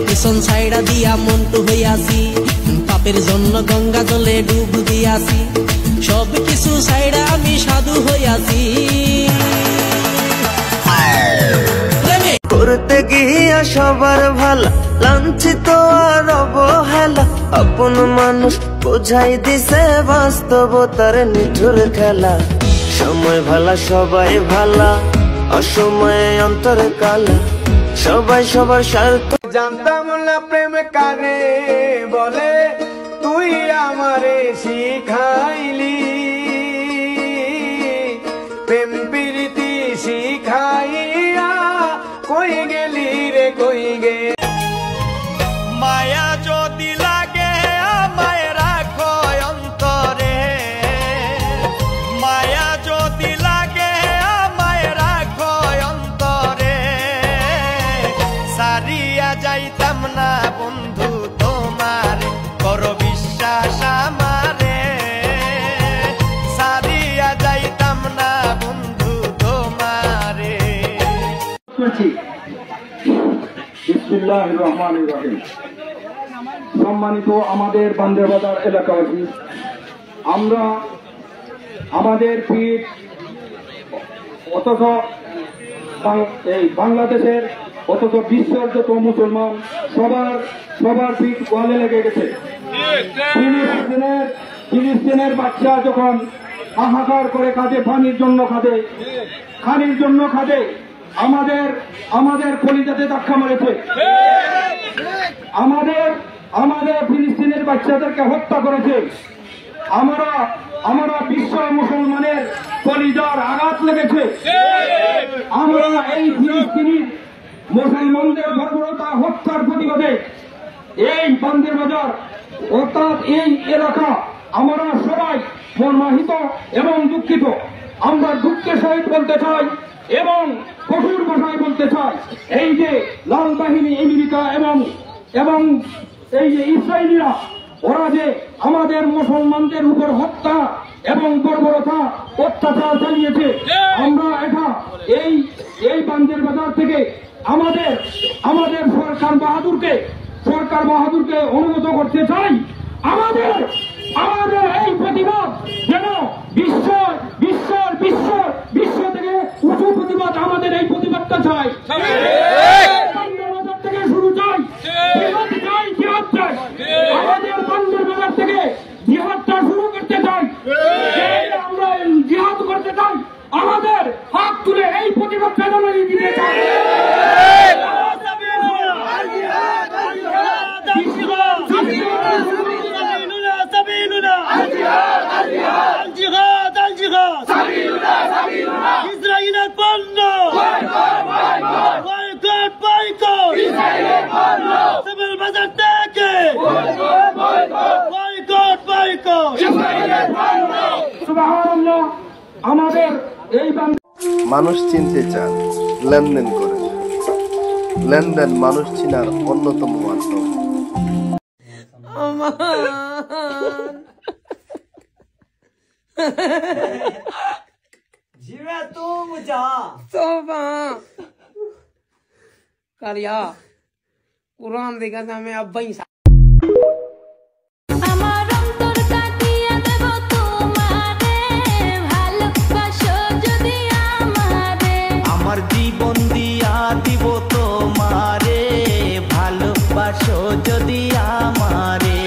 পিছন ছাইড়া দিয়া মন্টু হইয়াছি, পাপের জন্য গঙ্গা জলে ডুব দিয়াছি, সব কিছু ছাইড়া আমি সাধু হইয়াছি। করতে গিয়া সবার ভালা লাঞ্ছিত আর অবহেলা, আপন মানুষ বোঝাই দিছে বাস্তবতার নিঠুর খেলা। সময় ভালা সবাই ভালা, অসময়ে অন্তর কালা, সবাই সবার স্বার্থ। জানতাম না প্রেম কারে বলে, তুই আমারে শিখাইলি, প্রেম প্রীতি শিখাইয়া কই গেলি রে কই গে। মায়া যদি লাগে আমায় রাখো অন্তরে, মায়া যদি লাগে আমায় রাখো অন্তরে, সারিয়া যাইতাম না বন্ধু তোমার, করো বিশ্বাস আমারে, সারিয়া যাইতাম না বন্ধু তোমারে। বিসমিল্লাহির রহমানির রহিম। সম্মানিত আমাদের বান্দেরবাজার এলাকাবাসী, আমরা আমাদের পীর অথচ এই বাংলাদেশের অথচ বিশ্বের যত মুসলমান সবার পীর ওয়ালে লেগে গেছে। ফিলিস্তিনের বাচ্চা যখন হাহাকার করে কাঁদে, পানির জন্য কাঁদে, খানির জন্য কাঁদে, আমাদের কলিজাতে ধাক্কা মারেছে। আমাদের ফিলিস্তিনের বাচ্চাদেরকে হত্যা করেছে। আমরা বিশ্ব মুসলমানের কলিজার আঘাত লেগেছে। আমরা এই ফিলিস্তিনির মুসলমানদের বর্বরতা হত্যার প্রতিবাদে এই বান্দেরবাজার অর্থাৎ এই এলাকা আমরা সবাই মর্মাহিত এবং দুঃখিত। আমরা দুঃখের সহিত বলতে চাই এবং কঠোর ভাষায় বলতে চাই, এই যে লাল বাহিনী আমেরিকা এবং এই যে ইসরায়েলিরা, ওরা যে আমাদের মুসলমানদের উপর হত্যা এবং বর্বরতা অত্যাচার চালিয়েছে, আমরা এটা এই বান্দেরবাজার থেকে আমাদের সরকার বাহাদুরকে অনুমত করতে চাই। আমাদের এই প্রতিবাদ যেন বিশ্ব থেকে উঁচু প্রতিবাদ, আমাদের এই প্রতিবাদটা চাই। বান্দেরবাজার থেকে শুরু চাই, জিহাদ চাই, আমাদের বান্দেরবাজার থেকে জিহাদটা শুরু করতে চাই। আমরা জিহাদ করতে চাই, আমাদের হাত তুলে এই প্রতিবাদ জানানো দিতে চাই। ইসরায়েলের পণ্য বয়কট বয়কট, ইসরায়েলের পণ্য বাজার থেকে বয়কট বয়কট, ইসরায়েলের পণ্য। সুবহানাল্লাহ। আমাদের এই মানুষ চিনতে চান, লেনদেন করে। লেনদেন মানুষ চিনার অন্যতম মাধ্যম। কারিয়া কুরআন দেখা আমি আব্বাই আমার জীবন দিয়া দিব তোমারে, ভালোবাসো যদি আমারে।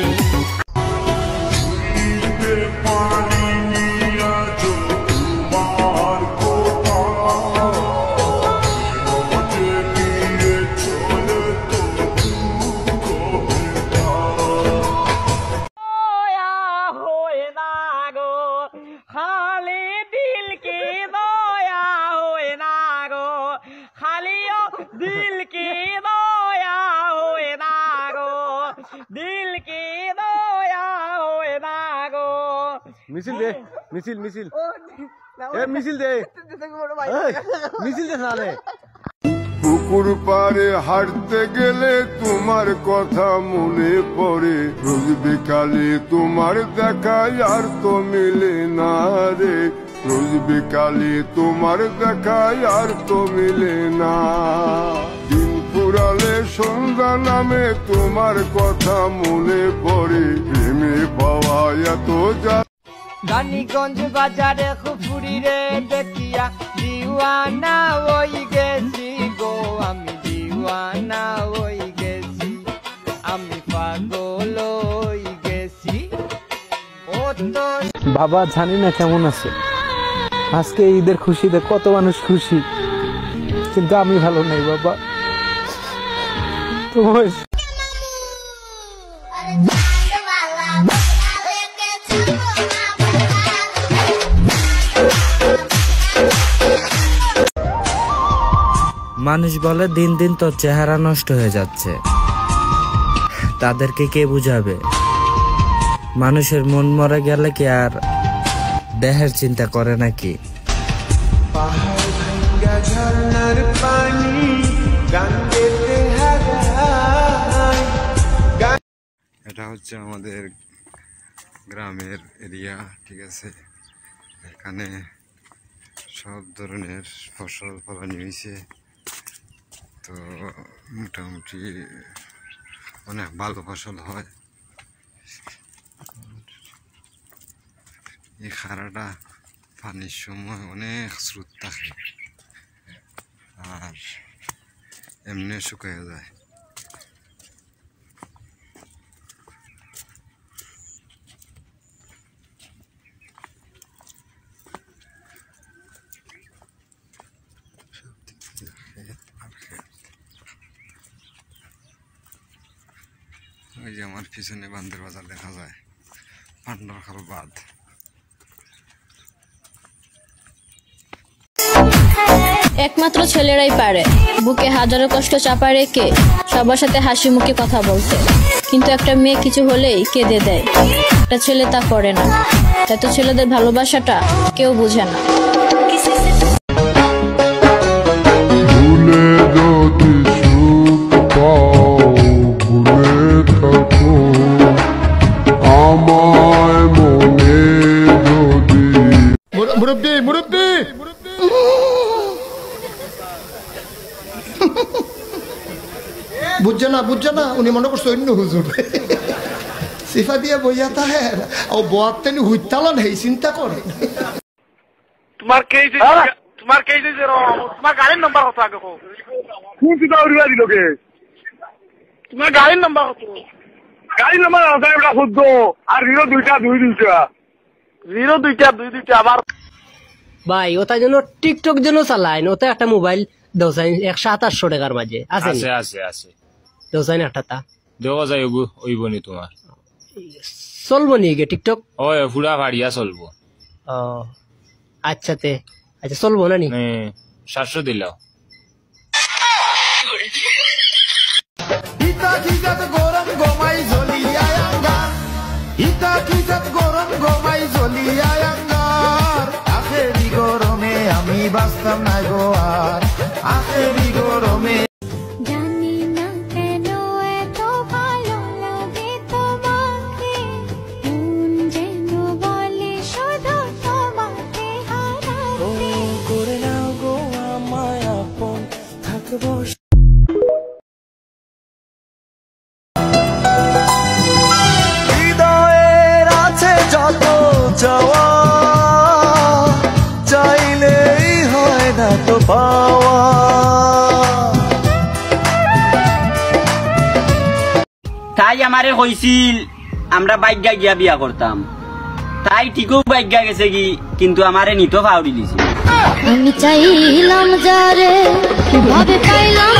दिल की दया होए ना गो, दिल की दया होए ना गो। मिसिल दे, मिसिल मिसिल ए मिसिल दे, मिसिल दे साले। পুকুর পাড়ে হাঁটতে গেলে তোমার কথা মনে পড়ে, রোজ বিকালে তোমার দেখা আর তো মিলে না রে, রোজ বিকালে তোমার দেখা আর তো মিলে না। দিন ফুরালে সন্ধ্যা নামে তোমার কথা মনে পড়ে প্রেমে পাওয়া এত যা রানীগঞ্জ বাজারে খুপুরি রে দেখিয়া দিওয়ানা হই গেছি গো, আমি দিওয়ানা হই গেছি, আমি পাগল হই গেছি। ও তো বাবা জানি না কেমন আছে, আজকে ঈদের খুশিতে কত মানুষ খুশি, কিন্তু আমি ভালো নাই বাবা। তোমার মানুষ বলে দিন দিন তোর চেহারা নষ্ট হয়ে যাচ্ছে, তাদেরকে কে বুঝাবে? মানুষের মন মরে গেলে কি আর দেহের চিন্তা করে নাকি? এটা হচ্ছে আমাদের গ্রামের এরিয়া, ঠিক আছে। এখানে সব ধরনের ফসল ফলানো হয়েছে, তো মোটামুটি অনেক ভালো ফসল হয়। এই খাড়াটা পানির সময় অনেক স্রোত থাকে আর এমনি শুকিয়ে যায়। ওই যে আমার পিছনে বান্দের বাজার দেখা যায়, পান্ডারখাল বাঁধ। একমাত্র ছেলেরাই পারে বুকে হাজারো কষ্ট চাপা রেখে সবার সাথে হাসি মুখে কথা বলতে, কিন্তু একটা মেয়ে কিছু হলেই কেঁদে দেয়। একটা ছেলে তা করে না, তাই তো ছেলেদের ভালোবাসাটা কেউ বুঝে না। বুঝছে না উনি মনে করছে অন্য হুজুর সিফা দিয়ে বইয়া থাকে ও বোয়াতেন হুইতালন হেই চিন্তা করে। তোমার গাড়ির নাম্বার কত আগে কো? কোন চিন্তা উড়িয়া দিল কে? তোমার গাড়ির নাম্বার কত? গাড়ির নাম্বার আছে এটা 14 আর 02 আবার ভাই ওটা যেন টিকটক যেন চালায়, ওটা একটা মোবাইল দেওসাইন 127 টাকার মাঝে আছে। দেওসাইন একটা তা দেওয়া যায় ওইবনি তোমার চলবো নি গে টিকটক? ওই পুরা গাড়িয়া চলবো। ও আচ্ছা চলবো না নি? 700 দিলাও। গরমে আমি বাঁচতাম না গো আর আখেরি গরমে। হৃদয়ের আছে যত চাওয়া, চাইলেই হয় না তো পাওয়া। তাই আমারে কইছিল আমরা বাইক গিয়া বিয়া করতাম, তাই ঠিকও বাইক গেছে কি, কিন্তু আমারে নিতো ফাউরি দিছিল। আমি চাইলাম যারে ভাবে পাইলাম